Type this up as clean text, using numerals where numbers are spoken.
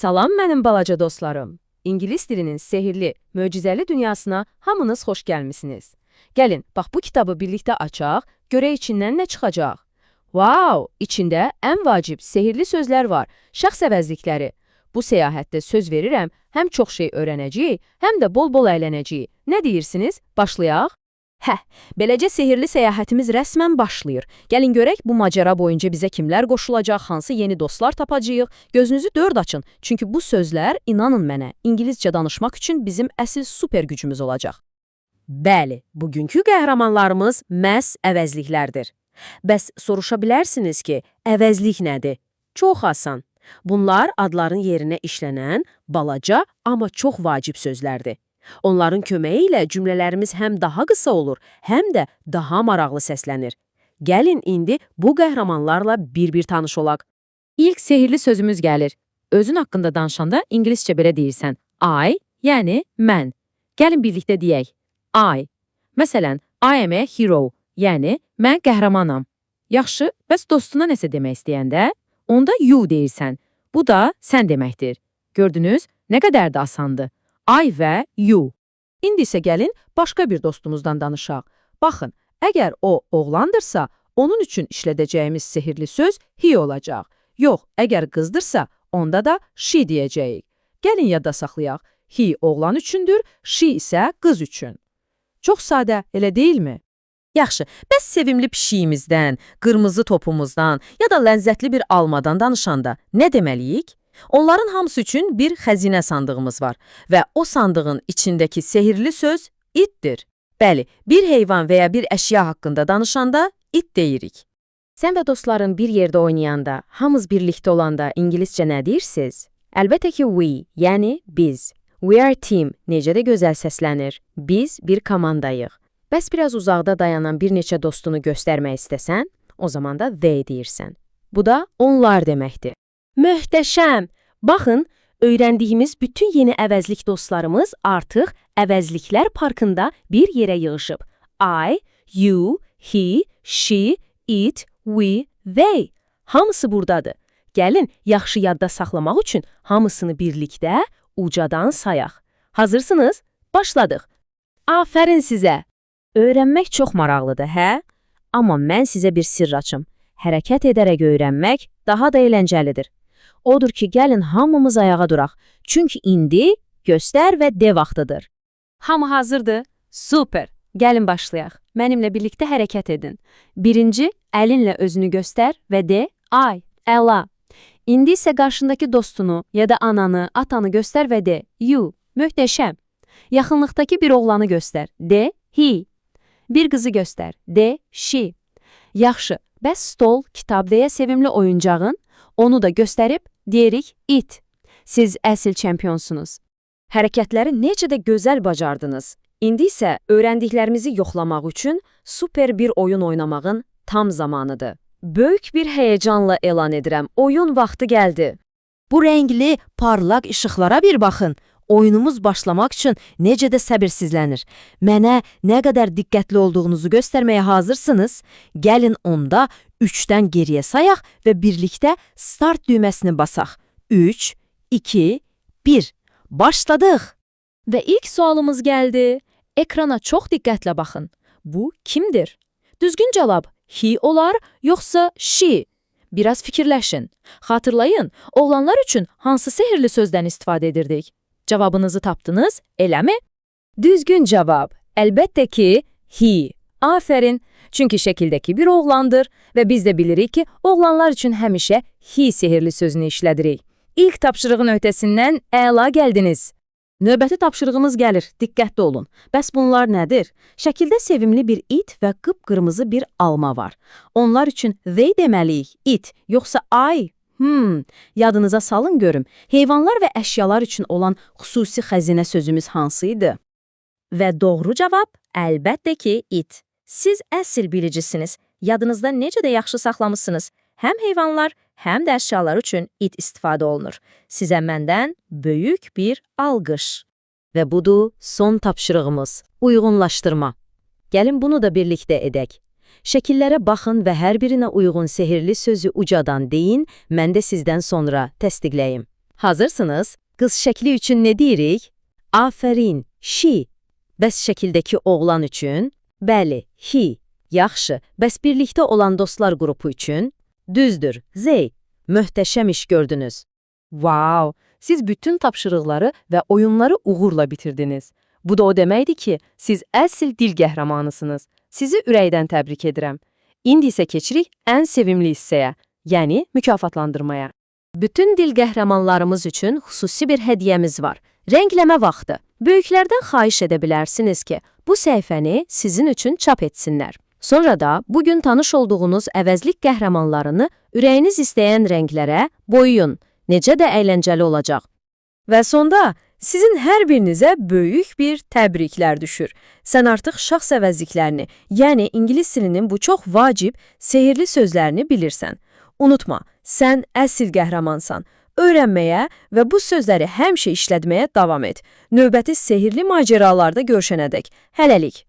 Salam mənim balaca dostlarım. İngilis dilinin sehirli, möcüzəli dünyasına hamınız xoş gəlmisiniz. Gəlin, bax bu kitabı birlikdə açaq, görək içindən nə çıxacaq. Wow, içində ən vacib, sehirli sözlər var, şəxs əvəzlikləri. Bu səyahətdə söz verirəm, həm çox şey öyrənəcəyik, həm də bol-bol əylənəcəyik. Nə deyirsiniz? Başlayaq? Beləcə sehirli səyahətimiz rəsmən başlayır. Gəlin görək bu macəra boyunca bizə kimlər qoşulacaq, hansı yeni dostlar tapacağıq. Gözünüzü dörd açın, çünki bu sözlər, inanın mənə, İngiliscə danışmaq üçün bizim əsl super gücümüz olacaq. Bəli, bugünkü qəhrəmanlarımız məhz əvəzliklərdir. Bəs soruşa bilərsiniz ki, əvəzlik nədir? Çox asan. Bunlar adların yerinə işlənən, balaca, amma çox vacib sözlərdir. Onların köməyi ilə cümlələrimiz həm daha qısa olur, həm də daha maraqlı səslənir. Gəlin indi bu qəhrəmanlarla bir-bir tanış olaq. İlk sehirli sözümüz gəlir. Özün haqqında danışanda İngiliscə belə deyirsən. I, yəni mən. Gəlin birlikdə deyək. I. Məsələn, I am a hero, yəni mən qəhrəmanam. Yaxşı, bəs dostuna nəsə demək istəyəndə, onda you deyirsən. Bu da sən deməkdir. Gördünüz, nə qədər də asandır. I və you. İndi isə gəlin başqa bir dostumuzdan danışaq. Baxın, əgər o oğlandırsa, onun üçün işlədəcəyimiz sehirli söz he olacaq. Yox, əgər qızdırsa, onda da she deyəcəyik. Gəlin yadda saxlayaq. He oğlan üçündür, she isə qız üçün. Çox sadə, elə deyilmi? Yaxşı, bəs sevimli pişiyimizdən, qırmızı topumuzdan ya da ləzzətli bir almadan danışanda nə deməliyik? Onların hamısı üçün bir xəzinə sandığımız var və o sandığın içindəki sehirli söz itdir. Bəli, bir heyvan və ya bir əşya haqqında danışanda it deyirik. Sən və dostların bir yerdə oynayanda, hamımız birlikdə olanda İngiliscə nə deyirsiniz? Əlbəttə ki, we, yəni biz. We are team, necə də gözəl səslənir. Biz bir komandayıq. Bəs biraz uzaqda dayanan bir neçə dostunu göstərmək istəsən, o zaman da they deyirsən. Bu da onlar deməkdir. Möhtəşəm! Baxın, öyrəndiyimiz bütün yeni əvəzlik dostlarımız artıq əvəzliklər parkında bir yerə yığışıb. I, you, he, she, it, we, they. Hamısı buradadır. Gəlin, yaxşı yadda saxlamaq üçün hamısını birlikdə ucadan sayaq. Hazırsınız? Başladıq. Afərin sizə! Öyrənmək çox maraqlıdır, hə? Amma mən sizə bir sirr açım. Hərəkət edərək öyrənmək daha da əyləncəlidir. Odur ki, gəlin hamımız ayağa duraq. Çünki indi göstər və de vaxtıdır. Hamı hazırdır? Super! Gəlin başlayaq. Mənimlə birlikdə hərəkət edin. Birinci, əlinlə özünü göstər və de, I, əla. İndi isə qarşındakı dostunu ya da ananı, atanı göstər və de, you, möhtəşəm. Yaxınlıqdakı bir oğlanı göstər, de, he. Bir qızı göstər, de, she. Yaxşı, bəs stol, kitab və ya sevimli oyuncağın, onu da göstərib, deyirik, it. Siz əsl çempionsunuz. Hərəkətləri necə də gözəl bacardınız. İndi isə öyrəndiklərimizi yoxlamaq üçün super bir oyun oynamağın tam zamanıdır. Böyük bir həyəcanla elan edirəm, oyun vaxtı gəldi. Bu rəngli, parlaq işıqlara bir baxın. Oyunumuz başlamaq üçün necə də səbirsizlənir. Mənə nə qədər diqqətli olduğunuzu göstərməyə hazırsınız? Gəlin onda 3-dən geriyə sayaq və birlikdə start düyməsini basaq. 3, 2, 1. Başladıq. Və ilk sualımız gəldi. Ekrana çox diqqətlə baxın. Bu kimdir? Düzgün cavab he olar, yoxsa she? Biraz fikirləşin. Xatırlayın, oğlanlar üçün hansı sehirli sözdən istifadə edirdik? Cavabınızı tapdınız, eləmi? Düzgün cavab, əlbəttə ki, he. Afərin, çünki şəkildəki bir oğlandır və biz də bilirik ki, oğlanlar üçün həmişə he sehirli sözünü işlədirik. İlk tapşırığın öhdəsindən əla gəldiniz. Növbəti tapşırığımız gəlir, diqqətli olun. Bəs bunlar nədir? Şəkildə sevimli bir it və qıpqırmızı bir alma var. Onlar üçün they deməliyik, it, yoxsa I? Yadınıza salın görüm, heyvanlar və əşyalar üçün olan xüsusi xəzinə sözümüz hansı idi? Və doğru cavab, əlbəttə ki, it. Siz əsl bilicisiniz. Yadınızda necə də yaxşı saxlamışsınız. Həm heyvanlar, həm də əşyalar üçün it istifadə olunur. Sizə məndən böyük bir alqış. Və budur son tapşırığımız, uyğunlaşdırma. Gəlin bunu da birlikdə edək. Şəkillərə baxın və hər birinə uyğun sehirli sözü ucadan deyin, mən də sizdən sonra təsdiqləyim. Hazırsınız? Qız şəkli üçün nə deyirik? Afərin, she. Bəs şəkildəki oğlan üçün? Bəli, he. Yaxşı, bəs birlikdə olan dostlar qrupu üçün? Düzdür, they. Möhtəşəm iş gördünüz. Wow, siz bütün tapşırıqları və oyunları uğurla bitirdiniz. Bu da o deməkdir ki, siz əsl dil qəhrəmanısınız. Sizi ürəkdən təbrik edirəm. İndi isə keçirik ən sevimli hissəyə, yəni mükafatlandırmaya. Bütün dil qəhrəmanlarımız üçün xüsusi bir hədiyyəmiz var. Rəngləmə vaxtı. Böyüklərdən xahiş edə bilərsiniz ki, bu səhifəni sizin üçün çap etsinlər. Sonra da bugün tanış olduğunuz əvəzlik qəhrəmanlarını ürəyiniz istəyən rənglərə boyayın. Necə də əyləncəli olacaq. Və sonda sizin hər birinizə böyük bir təbriklər düşür. Sən artıq şəxs əvəzliklərini, yəni ingilis dilinin bu çox vacib, sehirli sözlərini bilirsən. Unutma, sən əsl qəhrəmansan. Öyrənməyə və bu sözləri həmişə işlətməyə davam et. Növbəti sehirli macəralarda görüşənədək. Hələlik.